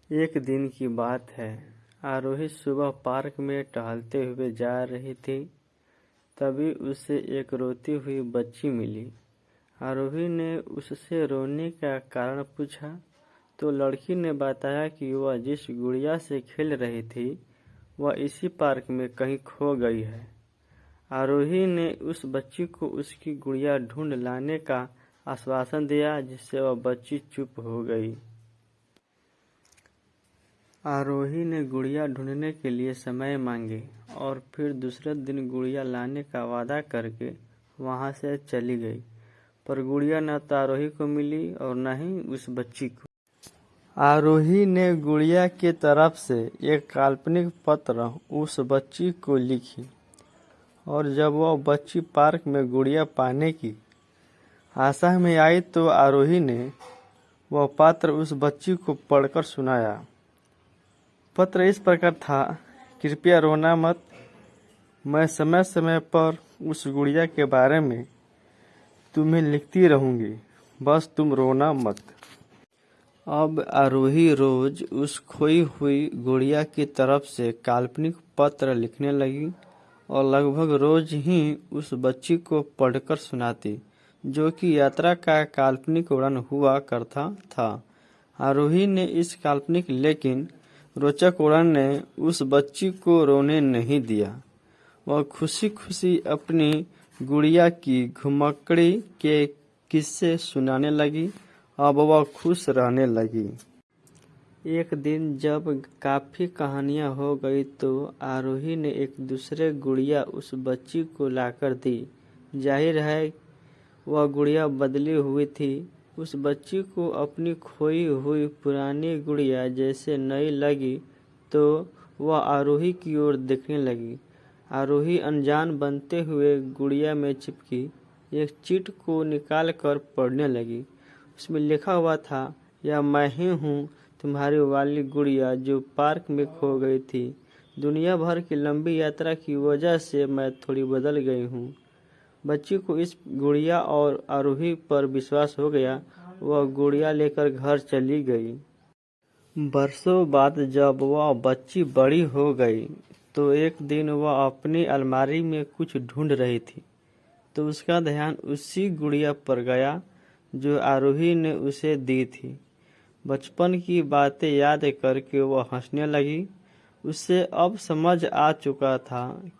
एक दिन की बात है। आरोही सुबह पार्क में टहलते हुए जा रही थी। तभी उसे एक रोती हुई बच्ची मिली। आरोही ने उससे रोने का कारण पूछा तो लड़की ने बताया कि वह जिस गुड़िया से खेल रही थी वह इसी पार्क में कहीं खो गई है। आरोही ने उस बच्ची को उसकी गुड़िया ढूंढ लाने का आश्वासन दिया, जिससे वह बच्ची चुप हो गई। आरोही ने गुड़िया ढूंढने के लिए समय मांगे और फिर दूसरे दिन गुड़िया लाने का वादा करके वहां से चली गई। पर गुड़िया न तो आरोही को मिली और न ही उस बच्ची को। आरोही ने गुड़िया की तरफ से एक काल्पनिक पत्र उस बच्ची को लिखी और जब वह बच्ची पार्क में गुड़िया पाने की आशा में आई तो आरोही ने वह पत्र उस बच्ची को पढ़कर सुनाया। पत्र इस प्रकार था, कृपया रोना मत, मैं समय समय पर उस गुड़िया के बारे में तुम्हें लिखती रहूंगी, बस तुम रोना मत। अब आरोही रोज उस खोई हुई गुड़िया की तरफ से काल्पनिक पत्र लिखने लगी और लगभग रोज ही उस बच्ची को पढ़कर सुनाती, जो कि यात्रा का काल्पनिक वर्णन हुआ करता था। आरोही ने इस काल्पनिक लेकिन रोचक वर्णन ने उस बच्ची को रोने नहीं दिया। वह खुशी खुशी अपनी गुड़िया की घुमक्कड़ी के किस्से सुनाने लगी। अब वह खुश रहने लगी। एक दिन जब काफी कहानियां हो गई तो आरोही ने एक दूसरे गुड़िया उस बच्ची को लाकर दी। जाहिर है वह गुड़िया बदली हुई थी। उस बच्ची को अपनी खोई हुई पुरानी गुड़िया जैसे नई लगी तो वह आरोही की ओर देखने लगी। आरोही अनजान बनते हुए गुड़िया में चिपकी एक चिट को निकाल कर पढ़ने लगी। उसमें लिखा हुआ था, यह मैं ही हूँ, तुम्हारी वाली गुड़िया जो पार्क में खो गई थी। दुनिया भर की लंबी यात्रा की वजह से मैं थोड़ी बदल गई हूँ। बच्ची को इस गुड़िया और आरोही पर विश्वास हो गया। वह गुड़िया लेकर घर चली गई। बरसों बाद जब वह बच्ची बड़ी हो गई तो एक दिन वह अपनी अलमारी में कुछ ढूंढ रही थी तो उसका ध्यान उसी गुड़िया पर गया जो आरोही ने उसे दी थी। बचपन की बातें याद करके वह हंसने लगी। उसे अब समझ आ चुका था